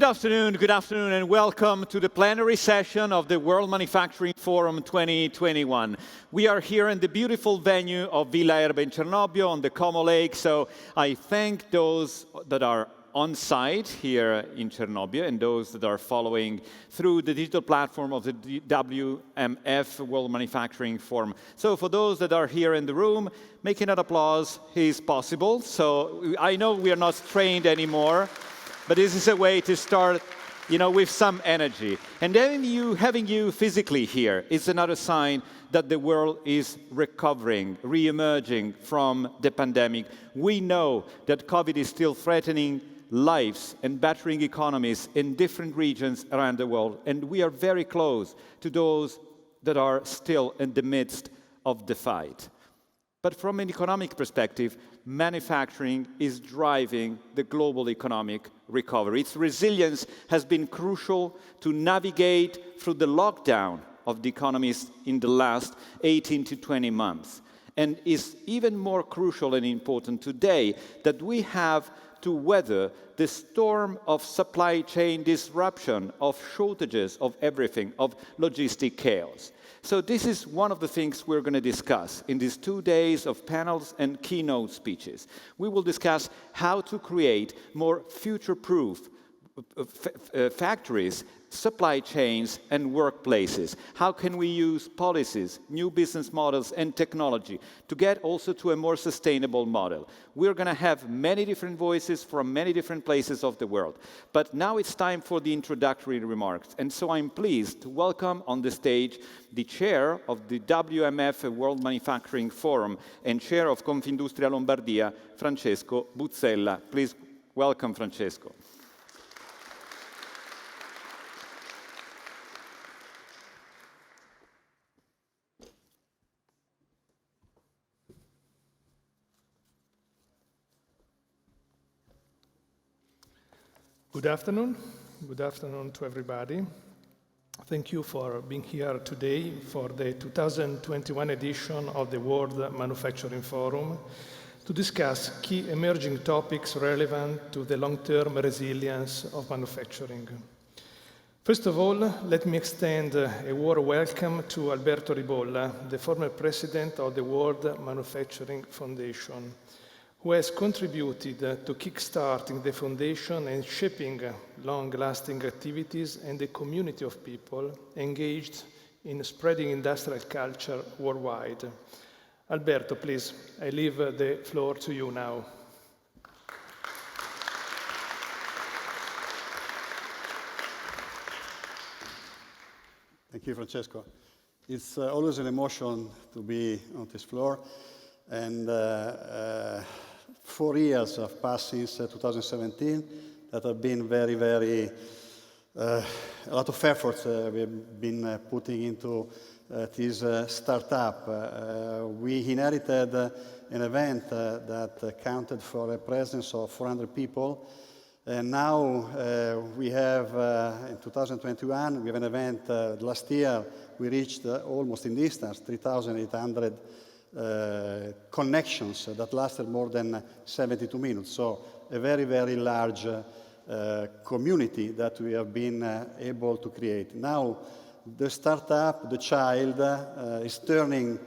Good afternoon, and welcome to the plenary session of the World Manufacturing Forum 2021. We are here in the beautiful venue of Villa Erba in Cernobbio on the Como Lake, so I thank those that are on site here in Cernobbio and those that are following through the digital platform of the WMF World Manufacturing Forum. So for those that are here in the room, making an applause is possible. So I know we are not trained anymore, but this is a way to start, with some energy. And having you physically here is another sign that the world is recovering, re-emerging from the pandemic. We know that COVID is still threatening lives and battering economies in different regions around the world. And we are very close to those that are still in the midst of the fight. But from an economic perspective, manufacturing is driving the global economic recovery. Its resilience has been crucial to navigate through the lockdown of the economies in the last 18 to 20 months. And is even more crucial and important today that we have to weather the storm of supply chain disruption, of shortages, of everything, of logistic chaos. So this is one of the things we're going to discuss in these 2 days of panels and keynote speeches. We will discuss how to create more future-proof factories, supply chains, and workplaces. How can we use policies, new business models, and technology to get also to a more sustainable model? We're going to have many different voices from many different places of the world. But now it's time for the introductory remarks. And so I'm pleased to welcome on the stage the chair of the WMF World Manufacturing Forum and chair of Confindustria Lombardia, Francesco Buzzella. Please welcome Francesco. Good afternoon. Good afternoon to everybody. Thank you for being here today for the 2021 edition of the World Manufacturing Forum to discuss key emerging topics relevant to the long-term resilience of manufacturing. First of all, let me extend a warm welcome to Alberto Ribolla, the former president of the World Manufacturing Foundation, who has contributed to kickstarting the foundation and shaping long-lasting activities and a community of people engaged in spreading industrial culture worldwide. Alberto, please, I leave the floor to you now. Thank you, Francesco. It's always an emotion to be on this floor, and 4 years have passed since 2017 that have been very, a lot of efforts we've been putting into this startup. We inherited an event that counted for a presence of 400 people, and now we have, in 2021, we have an event, last year we reached almost in distance, 3,800 connections that lasted more than 72 minutes. So a very large community that we have been able to create. Now the startup, the child, is turning,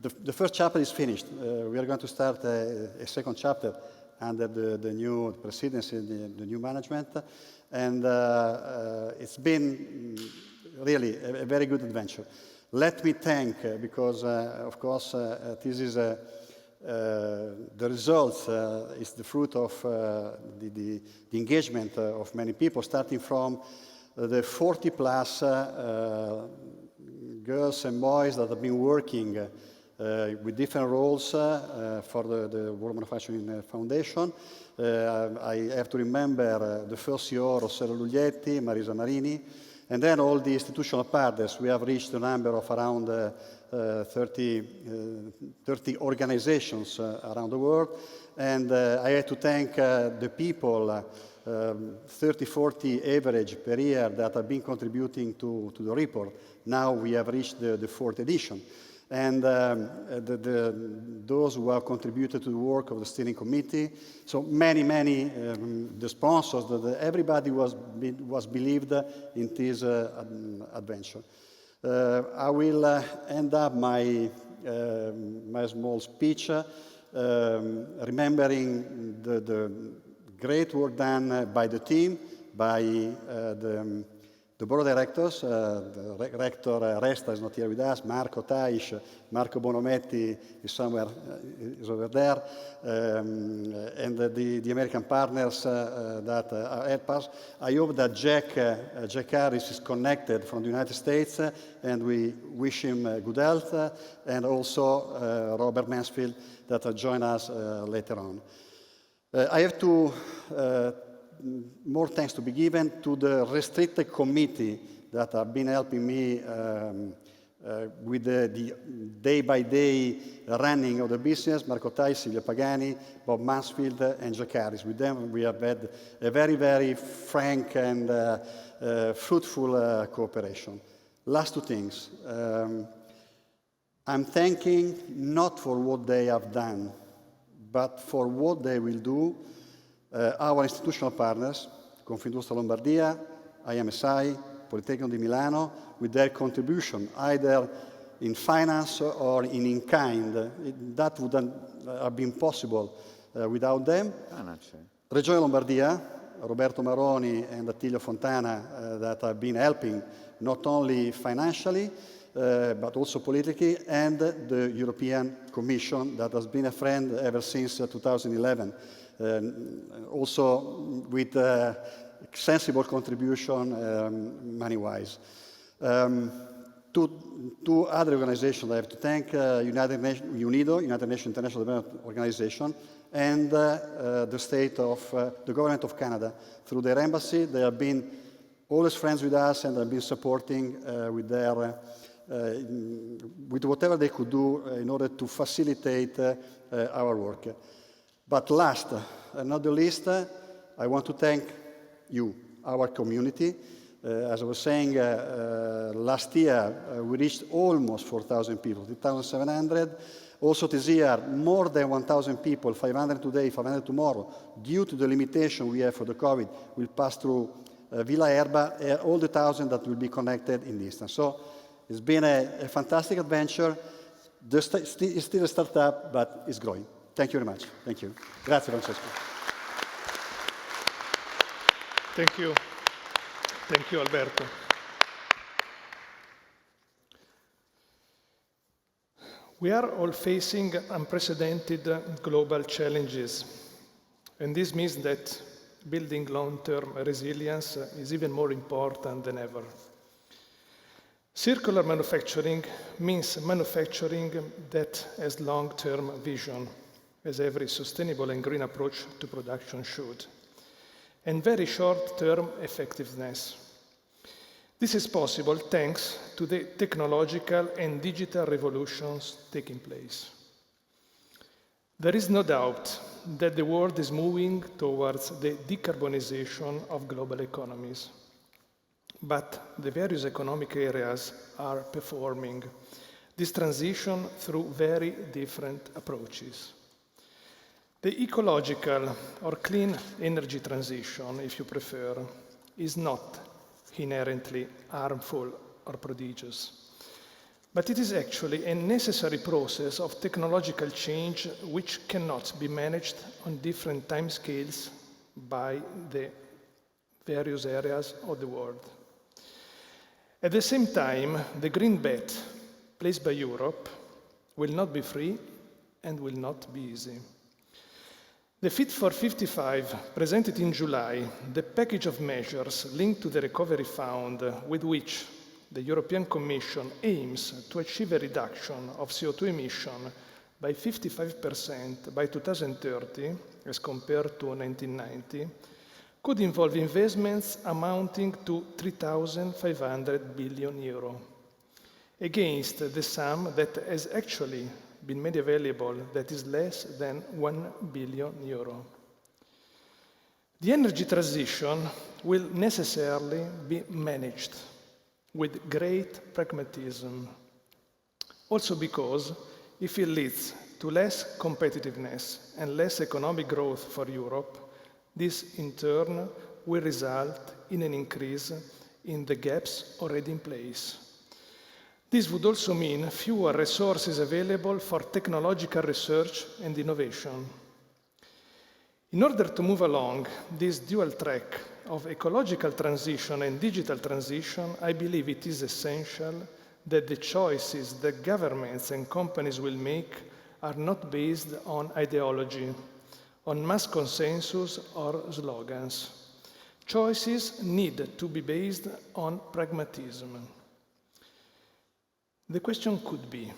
the first chapter is finished. We are going to start a second chapter under the new presidency, the new management. And it's been really a very good adventure. Let me thank, because of course this is the results is the fruit of the engagement of many people, starting from the 40 plus girls and boys that have been working with different roles for the World Manufacturing Foundation. I have to remember the first CEO, Rossella Luglietti, Marisa Marini, and then all the institutional partners. We have reached a number of around 30 organizations around the world. And I have to thank the people, 30, 40 average per year that have been contributing to the report. Now we have reached the 4th edition. and those who have contributed to the work of the steering committee. So many, the sponsors, everybody was believed in this adventure. I will end up my small speech remembering the great work done by the team, by the board of directors. The rector Resta is not here with us. Marco Taish, Marco Bonometti is somewhere, is over there, and the American partners that help us. I hope that Jack Harris is connected from the United States, and we wish him good health, and also Robert Mansfield that will join us later on. I have to more thanks to be given to the restricted committee that have been helping me with the day-by-day running of the business, Marco Tai, Silvia Pagani, Bob Mansfield, and Jack Harris. With them, we have had a very, very frank and fruitful cooperation. Last two things. I'm thanking not for what they have done, but for what they will do. Our institutional partners, Confindustria Lombardia, IMSI, Politecnico di Milano, with their contribution, either in finance or in kind. That wouldn't have been possible without them. Regione Lombardia, Roberto Maroni and Attilio Fontana that have been helping not only financially, but also politically, and the European Commission that has been a friend ever since 2011. Also with sensible contribution money-wise. Two other organizations I have to thank, United Nations International Development Organization, and the government of Canada. Through their embassy, they have been always friends with us and have been supporting with whatever they could do in order to facilitate our work. But last, not the least, I want to thank you, our community. As I was saying, last year we reached almost 4,000 people, 3,700. Also this year, more than 1,000 people, 500 today, 500 tomorrow, due to the limitation we have for the COVID, will pass through Villa Erba, all the 1,000 that will be connected in distance. So it's been a fantastic adventure. It's still a startup, but it's growing. Thank you very much. Thank you. Grazie, Francesco. Thank you. Thank you, Alberto. We are all facing unprecedented global challenges, and this means that building long-term resilience is even more important than ever. Circular manufacturing means manufacturing that has long-term vision, as every sustainable and green approach to production should, and very short-term effectiveness. This is possible thanks to the technological and digital revolutions taking place. There is no doubt that the world is moving towards the decarbonization of global economies, but the various economic areas are performing this transition through very different approaches. The ecological or clean energy transition, if you prefer, is not inherently harmful or prodigious, but it is actually a necessary process of technological change which cannot be managed on different timescales by the various areas of the world. At the same time, the green bet placed by Europe will not be free and will not be easy. The Fit for 55 presented in July, the package of measures linked to the Recovery Fund with which the European Commission aims to achieve a reduction of CO2 emission by 55% by 2030 as compared to 1990, could involve investments amounting to 3,500 billion euro, against the sum that has actually been made available, that is less than 1 billion euro. The energy transition will necessarily be managed with great pragmatism. Also because if it leads to less competitiveness and less economic growth for Europe, this in turn will result in an increase in the gaps already in place. This would also mean fewer resources available for technological research and innovation. In order to move along this dual track of ecological transition and digital transition, I believe it is essential that the choices that governments and companies will make are not based on ideology, on mass consensus or slogans. Choices need to be based on pragmatism. The question could be,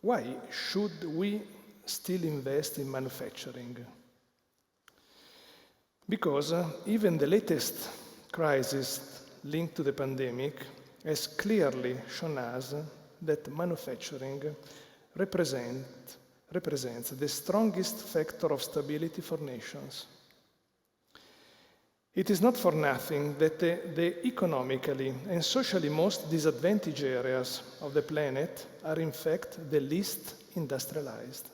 why should we still invest in manufacturing? Because even the latest crisis linked to the pandemic has clearly shown us that manufacturing represents the strongest factor of stability for nations. It is not for nothing that the economically and socially most disadvantaged areas of the planet are in fact the least industrialized.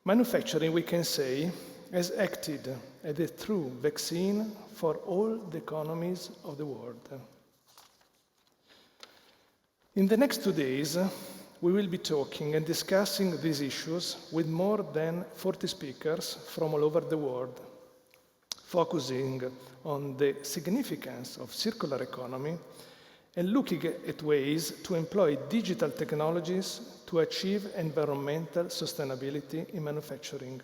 Manufacturing, we can say, has acted as a true vaccine for all the economies of the world. In the next 2 days, we will be talking and discussing these issues with more than 40 speakers from all over the world, focusing on the significance of circular economy and looking at ways to employ digital technologies to achieve environmental sustainability in manufacturing.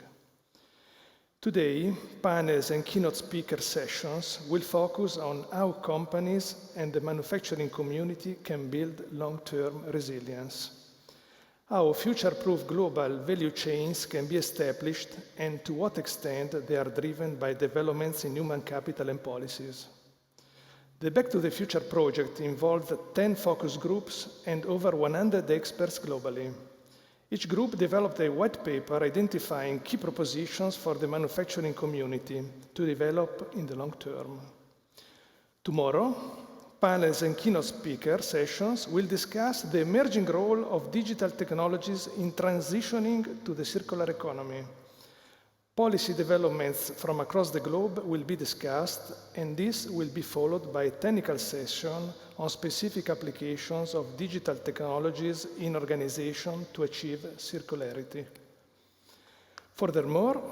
Today, panels and keynote speaker sessions will focus on how companies and the manufacturing community can build long-term resilience, how future-proof global value chains can be established, and to what extent they are driven by developments in human capital and policies. The Back to the Future project involved 10 focus groups and over 100 experts globally. Each group developed a white paper identifying key propositions for the manufacturing community to develop in the long term. Tomorrow, panels and keynote speaker sessions will discuss the emerging role of digital technologies in transitioning to the circular economy. Policy developments from across the globe will be discussed, and this will be followed by a technical session on specific applications of digital technologies in organization to achieve circularity. Furthermore,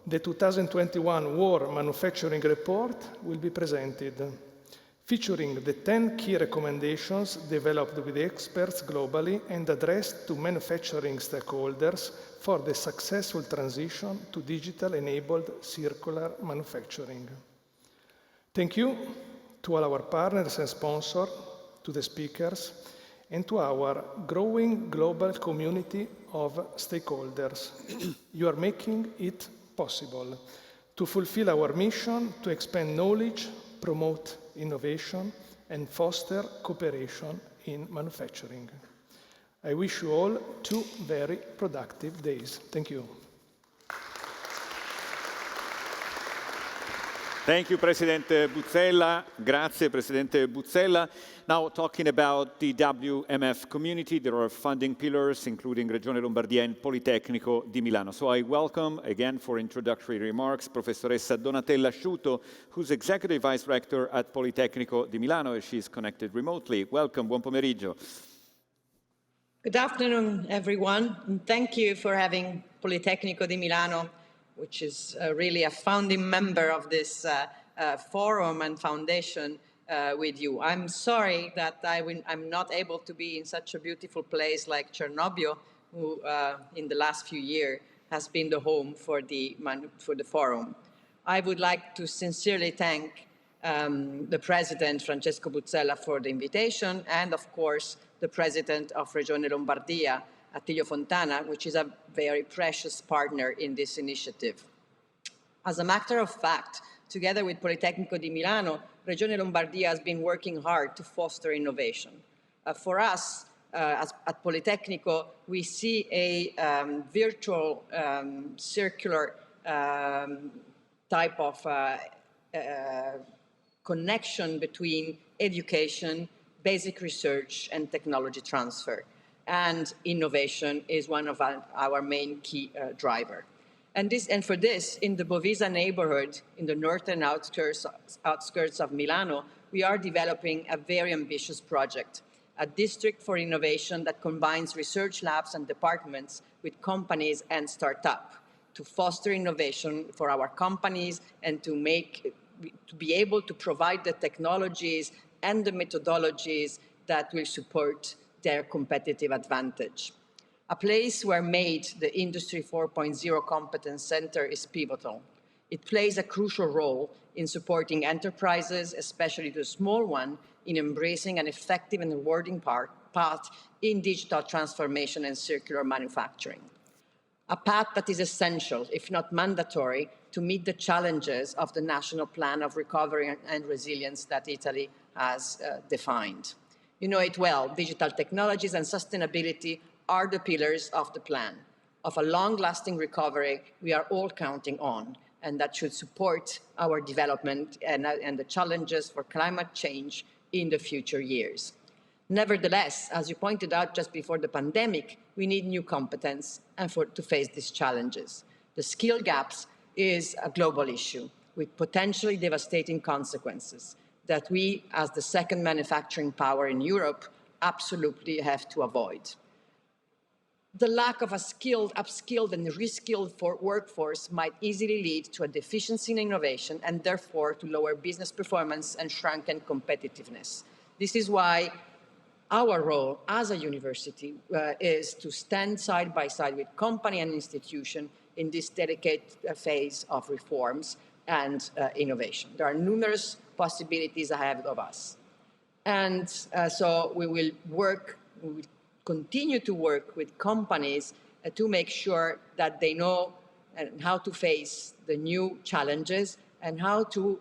the 2021 War Manufacturing Report will be presented, featuring the 10 key recommendations developed with experts globally and addressed to manufacturing stakeholders for the successful transition to digital-enabled circular manufacturing. Thank you to all our partners and sponsors, to the speakers, and to our growing global community of stakeholders. You are making it possible to fulfill our mission to expand knowledge, promote innovation, and foster cooperation in manufacturing. I wish you all 2 very productive days. Thank you. Thank you, Presidente Buzzella. Grazie, Presidente Buzzella. Now, talking about the WMF community, there are funding pillars, including Regione Lombardia and Politecnico di Milano. So I welcome, again, for introductory remarks, Professoressa Donatella Sciuto, who's Executive Vice Rector at Politecnico di Milano. She's connected remotely. Welcome, buon pomeriggio. Good afternoon, everyone, and thank you for having Politecnico di Milano, which is really a founding member of this forum and foundation with you. I'm sorry that I'm not able to be in such a beautiful place like Cernobbio, who in the last few years has been the home for the forum. I would like to sincerely thank the President, Francesco Buzzella, for the invitation, and of course, the President of Regione Lombardia, Attilio Fontana, which is a very precious partner in this initiative. As a matter of fact, together with Politecnico di Milano, Regione Lombardia has been working hard to foster innovation. For us, at Politecnico, we see a virtual circular type of connection between education, basic research, and technology transfer. and innovation is one of our main key driver. And for this, in the Bovisa neighborhood, in the northern outskirts of Milano, we are developing a very ambitious project, a district for innovation that combines research labs and departments with companies and startups to foster innovation for our companies and to be able to provide the technologies and the methodologies that will support their competitive advantage. A place where MADE, the Industry 4.0 Competence Center, is pivotal. It plays a crucial role in supporting enterprises, especially the small one, in embracing an effective and rewarding path in digital transformation and circular manufacturing. A path that is essential, if not mandatory, to meet the challenges of the National Plan of Recovery and Resilience that Italy has defined. You know it well, digital technologies and sustainability are the pillars of the plan, of a long-lasting recovery we are all counting on, and that should support our development and the challenges for climate change in the future years. Nevertheless, as you pointed out just before the pandemic, we need new competence to face these challenges. The skill gaps is a global issue with potentially devastating consequences that we, as the second manufacturing power in Europe, absolutely have to avoid. The lack of a skilled, upskilled, and reskilled workforce might easily lead to a deficiency in innovation and therefore to lower business performance and shrunken competitiveness. This is why our role as a university is to stand side by side with company and institution in this delicate phase of reforms and innovation. There are numerous possibilities ahead of us. And so we will continue to work with companies to make sure that they know how to face the new challenges and how to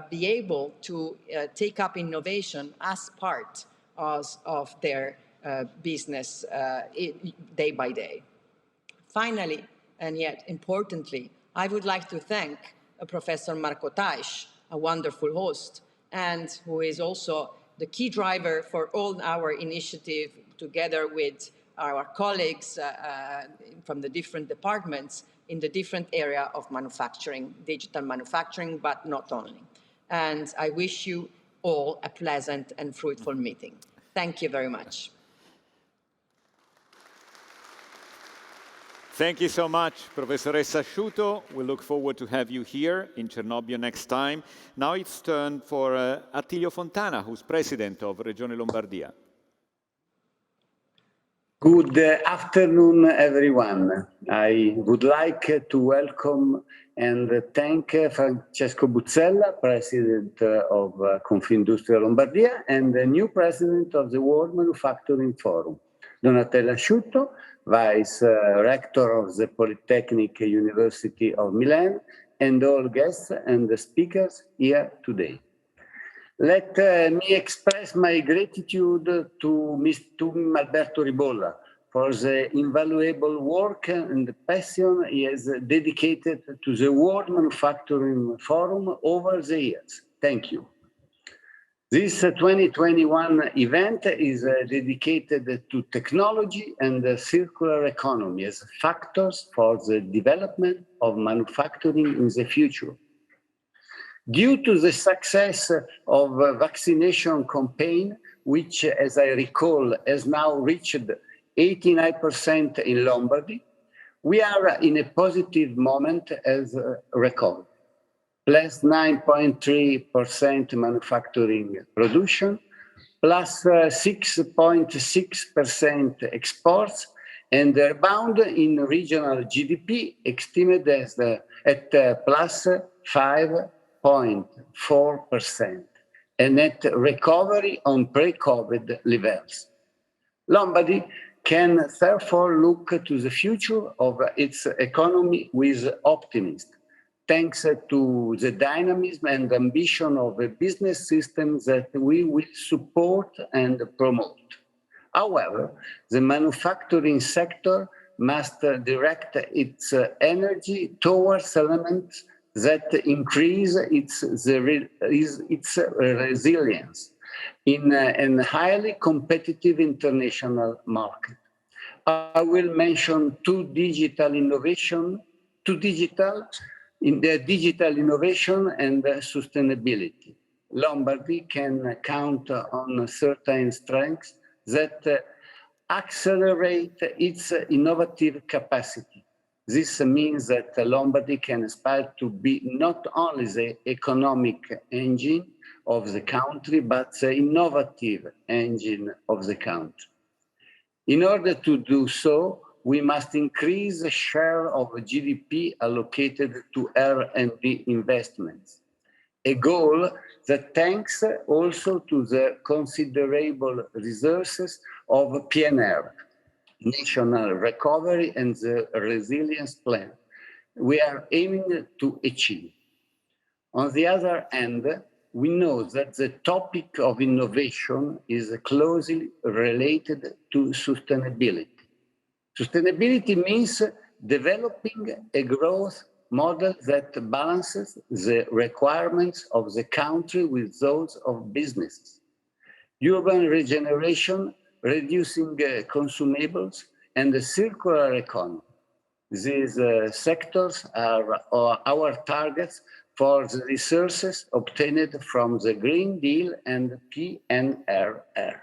be able to take up innovation as part of their business day by day. Finally, and yet importantly, I would like to thank Professor Marco Taisch, a wonderful host, and who is also the key driver for all our initiative together with our colleagues from the different departments in the different area of manufacturing, digital manufacturing, but not only. And I wish you all a pleasant and fruitful meeting. Thank you very much. Thank you so much, Professoressa Asciuto. We look forward to have you here in Cernobbio next time. Now it's turn for Attilio Fontana, who's president of Regione Lombardia. Good afternoon, everyone. I would like to welcome and thank Francesco Buzzella, President of Confindustria Lombardia, and the new President of the World Manufacturing Forum, Donatella Asciuto, Vice Rector of the Polytechnic University of Milan, and all guests and the speakers here today. Let me express my gratitude to Mr. Alberto Ribolla for the invaluable work and the passion he has dedicated to the World Manufacturing Forum over the years. Thank you. This 2021 event is dedicated to technology and the circular economy as factors for the development of manufacturing in the future. Due to the success of a vaccination campaign, which, as I recall, has now reached 89% in Lombardy, we are in a positive moment as a record. Plus 9.3% manufacturing production, plus 6.6% exports, and a rebound in regional GDP estimated at plus 5.4%, a net recovery on pre-COVID levels. Lombardy can therefore look to the future of its economy with optimism, thanks to the dynamism and ambition of a business system that we will support and promote. However, the manufacturing sector must direct its energy towards elements that increase its resilience in a highly competitive international market. I will mention two digital in the digital innovation and sustainability. Lombardy can count on certain strengths that accelerate its innovative capacity. This means that Lombardy can aspire to be not only the economic engine of the country, but the innovative engine of the country. In order to do so, we must increase the share of GDP allocated to R&D investments, a goal that thanks also to the considerable resources of PNR, National Recovery and the Resilience Plan, we are aiming to achieve. On the other hand, we know that the topic of innovation is closely related to sustainability. Sustainability means developing a growth model that balances the requirements of the country with those of businesses. Urban regeneration, reducing consumables, and the circular economy. These sectors are our targets for the resources obtained from the Green Deal and PNRR.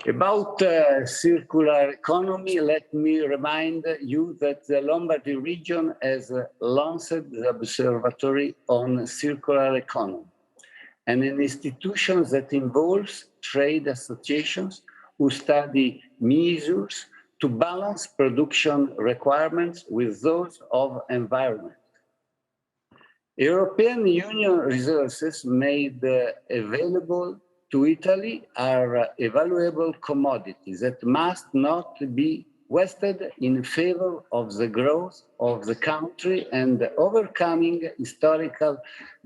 About circular economy, let me remind you that the Lombardy region has launched the Observatory on Circular Economy, and an institution that involves trade associations who study measures to balance production requirements with those of environment. European Union resources made available to Italy are a valuable commodity that must not be wasted in favor of the growth of the country and overcoming historical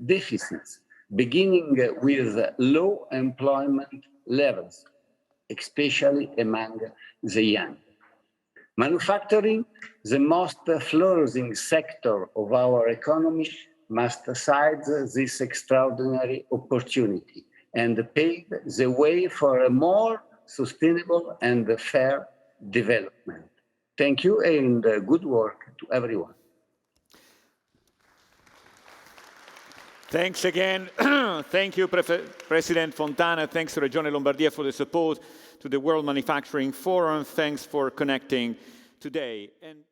deficits, beginning with low employment levels, especially among the young. Manufacturing, the most flourishing sector of our economy, must seize this extraordinary opportunity and pave the way for a more sustainable and fair development. Thank you and good work to everyone. Thanks again. Thank you, President Fontana. Thanks to Regione Lombardia for the support to the World Manufacturing Forum. Thanks for connecting today. And